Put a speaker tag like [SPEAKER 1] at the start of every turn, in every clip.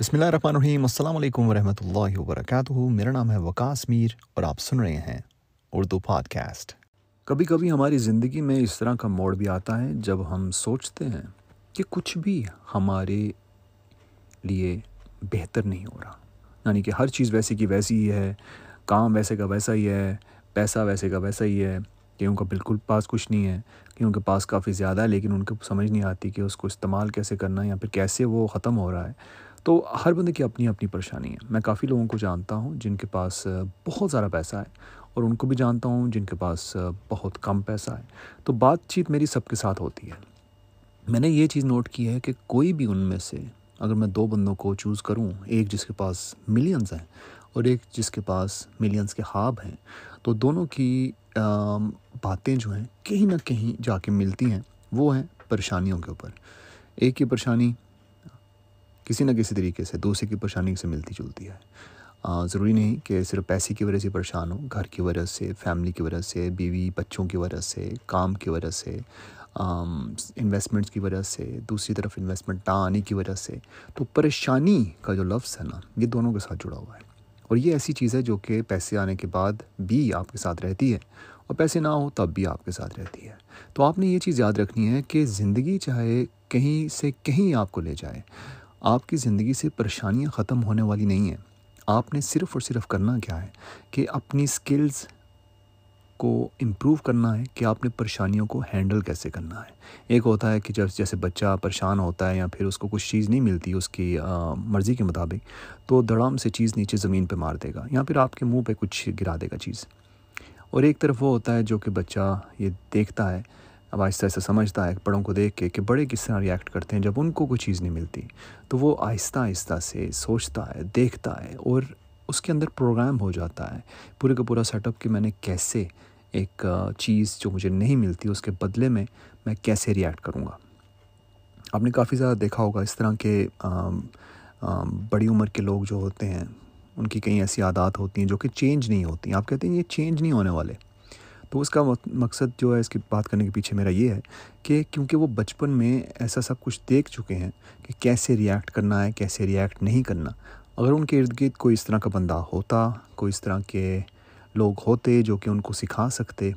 [SPEAKER 1] बिस्मिल्लाहिर्रहमानिर्रहीम अस्सलाम वालेकुम वरहमतुल्लाहि वबरकातुहू। मेरा नाम है वकास मीर और आप सुन रहे हैं उर्दू पॉडकास्ट। कभी कभी हमारी ज़िंदगी में इस तरह का मोड़ भी आता है जब हम सोचते हैं कि कुछ भी हमारे लिए बेहतर नहीं हो रहा, यानी कि हर चीज़ वैसे की वैसी ही है, काम वैसे का वैसा ही है, पैसा वैसे का वैसा ही है। कईयों का बिल्कुल पास कुछ नहीं है, कईयों के पास काफ़ी ज़्यादा है लेकिन उनको समझ नहीं आती कि उसको इस्तेमाल कैसे करना है या फिर कैसे वो ख़त्म हो रहा है। तो हर बंदे की अपनी अपनी परेशानी है। मैं काफ़ी लोगों को जानता हूँ जिनके पास बहुत ज़्यादा पैसा है और उनको भी जानता हूँ जिनके पास बहुत कम पैसा है। तो बातचीत मेरी सबके साथ होती है। मैंने ये चीज़ नोट की है कि कोई भी उनमें से अगर मैं दो बंदों को चूज़ करूँ, एक जिसके पास मिलियंस हैं और एक जिसके पास मिलियंस के ख्वाब हैं, तो दोनों की बातें जो हैं कहीं ना कहीं जाके मिलती हैं। वो हैं परेशानियों के ऊपर। एक की परेशानी किसी न किसी तरीके से दूसरे की परेशानी से मिलती जुलती है। ज़रूरी नहीं कि सिर्फ पैसे की वजह से परेशान हो, घर की वजह से, फैमिली की वजह से, बीवी बच्चों की वजह से, काम की वजह से, इन्वेस्टमेंट्स की वजह से, दूसरी तरफ इन्वेस्टमेंट ना आने की वजह से। तो परेशानी का जो लफ्ज़ है ना, ये दोनों के साथ जुड़ा हुआ है और ये ऐसी चीज़ है जो कि पैसे आने के बाद भी आपके साथ रहती है और पैसे ना हो तब भी आपके साथ रहती है। तो आपने ये चीज़ याद रखनी है कि ज़िंदगी चाहे कहीं से कहीं आपको ले जाए, आपकी ज़िंदगी से परेशानियाँ ख़त्म होने वाली नहीं हैं। आपने सिर्फ़ और सिर्फ़ करना क्या है कि अपनी स्किल्स को इम्प्रूव करना है कि आपने परेशानियों को हैंडल कैसे करना है। एक होता है कि जब जैसे बच्चा परेशान होता है या फिर उसको कुछ चीज़ नहीं मिलती उसकी मर्ज़ी के मुताबिक, तो धड़ाम से चीज़ नीचे ज़मीन पे मार देगा या फिर आपके मुँह पे कुछ गिरा देगा चीज़। और एक तरफ वो होता है जो कि बच्चा ये देखता है, अब आहिस्ता-आहिस्ता समझता है बड़ों को देख के कि बड़े किस तरह रिएक्ट करते हैं जब उनको कोई चीज़ नहीं मिलती। तो वो आहिस्ता-आहिस्ता से सोचता है, देखता है और उसके अंदर प्रोग्राम हो जाता है पूरे का पूरा सेटअप कि मैंने कैसे एक चीज़ जो मुझे नहीं मिलती उसके बदले में मैं कैसे रिएक्ट करूँगा। आपने काफ़ी ज़्यादा देखा होगा इस तरह के बड़ी उम्र के लोग जो होते हैं, उनकी कई ऐसी आदत होती हैं जो कि चेंज नहीं होती। आप कहते हैं ये चेंज नहीं होने वाले। तो उसका मकसद जो है इसकी बात करने के पीछे मेरा ये है कि क्योंकि वो बचपन में ऐसा सब कुछ देख चुके हैं कि कैसे रिएक्ट करना है, कैसे रिएक्ट नहीं करना। अगर उनके इर्द-गिर्द कोई इस तरह का बंदा होता, कोई इस तरह के लोग होते जो कि उनको सिखा सकते,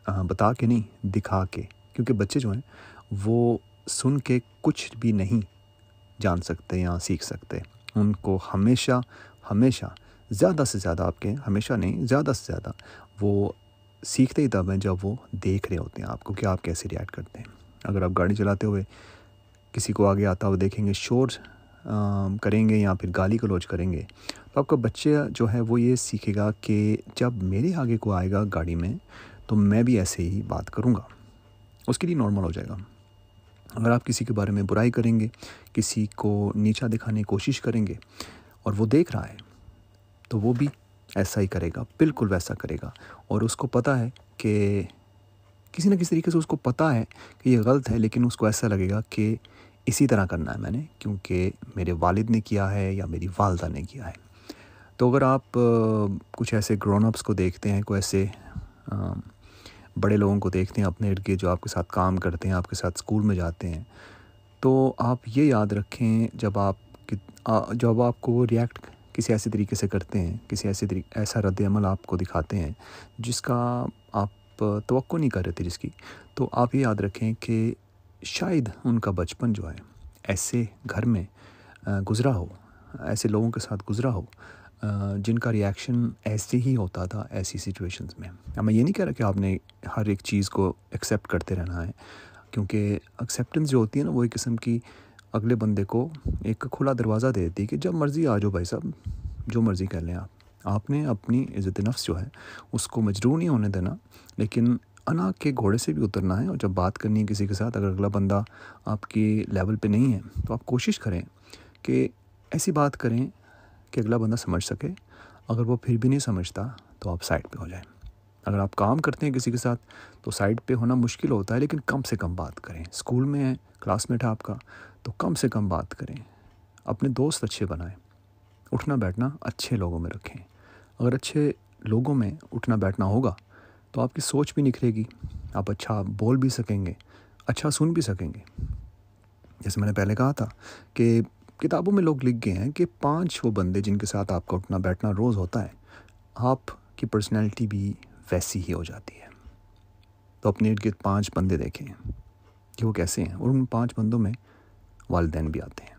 [SPEAKER 1] बता के नहीं, दिखा के। क्योंकि बच्चे जो हैं वो सुन के कुछ भी नहीं जान सकते या सीख सकते। उनको हमेशा हमेशा ज़्यादा से ज़्यादा आपके हमेशा नहीं, ज़्यादा से ज़्यादा वो सीखते ही तब हैं जब वो देख रहे होते हैं आपको कि आप कैसे रिएक्ट करते हैं। अगर आप गाड़ी चलाते हुए किसी को आगे आता हुआ देखेंगे, शोर करेंगे या फिर गाली गलौज करेंगे, तो आपका बच्चा जो है वो ये सीखेगा कि जब मेरे आगे कोई आएगा गाड़ी में तो मैं भी ऐसे ही बात करूँगा। उसके लिए नॉर्मल हो जाएगा। अगर आप किसी के बारे में बुराई करेंगे, किसी को नीचा दिखाने की कोशिश करेंगे और वो देख रहा है, तो वो भी ऐसा ही करेगा, बिल्कुल वैसा करेगा। और उसको पता है कि किसी न किसी तरीके से उसको पता है कि ये गलत है, लेकिन उसको ऐसा लगेगा कि इसी तरह करना है मैंने, क्योंकि मेरे वालिद ने किया है या मेरी वालदा ने किया है। तो अगर आप कुछ ऐसे ग्रोन अप्स को देखते हैं, कोई ऐसे अ, बड़े लोगों को देखते हैं अपने इर्द-गिर्द जो आपके साथ काम करते हैं, आपके साथ स्कूल में जाते हैं, तो आप ये याद रखें जब आपको वो रिएक्ट किसी ऐसे तरीके से करते हैं, किसी ऐसा रद्द-ए-अमल आपको दिखाते हैं जिसका आप तवक्को नहीं कर रहे थे जिसकी, तो आप ये याद रखें कि शायद उनका बचपन जो है ऐसे घर में गुज़रा हो, ऐसे लोगों के साथ गुज़रा हो जिनका रिएक्शन ऐसे ही होता था ऐसी सिचुएशंस में। अब मैं ये नहीं कह रहा कि आपने हर एक चीज़ को एक्सेप्ट करते रहना है, क्योंकि एक्सेप्टेंस जो होती है ना वो एक किस्म की अगले बंदे को एक खुला दरवाज़ा दे देती है कि जब मर्ज़ी आ जाओ भाई साहब, जो मर्ज़ी कर लें आप। आपने अपनी इज़्ज़त नफ्स जो है उसको मजरूह नहीं होने देना, लेकिन अना के घोड़े से भी उतरना है। और जब बात करनी है किसी के साथ, अगर अगला बंदा आपकी लेवल पे नहीं है तो आप कोशिश करें कि ऐसी बात करें कि अगला बंदा समझ सके। अगर वो फिर भी नहीं समझता तो आप साइड पे हो जाएं। अगर आप काम करते हैं किसी के साथ तो साइड पे होना मुश्किल होता है, लेकिन कम से कम बात करें। स्कूल में है, क्लासमेट है आपका, तो कम से कम बात करें। अपने दोस्त अच्छे बनाएं। उठना बैठना अच्छे लोगों में रखें। अगर अच्छे लोगों में उठना बैठना होगा तो आपकी सोच भी निखरेगी, आप अच्छा बोल भी सकेंगे, अच्छा सुन भी सकेंगे। जैसे मैंने पहले कहा था कि किताबों में लोग लिख गए हैं कि 5 वो बंदे जिनके साथ आपका उठना बैठना रोज़ होता है, आपकी पर्सनैलिटी भी वैसी ही हो जाती है। तो अपने इर्द-गिर्द 5 बंदे देखें कि वो कैसे हैं, और उन 5 बंदों में वालिदैन भी आते हैं।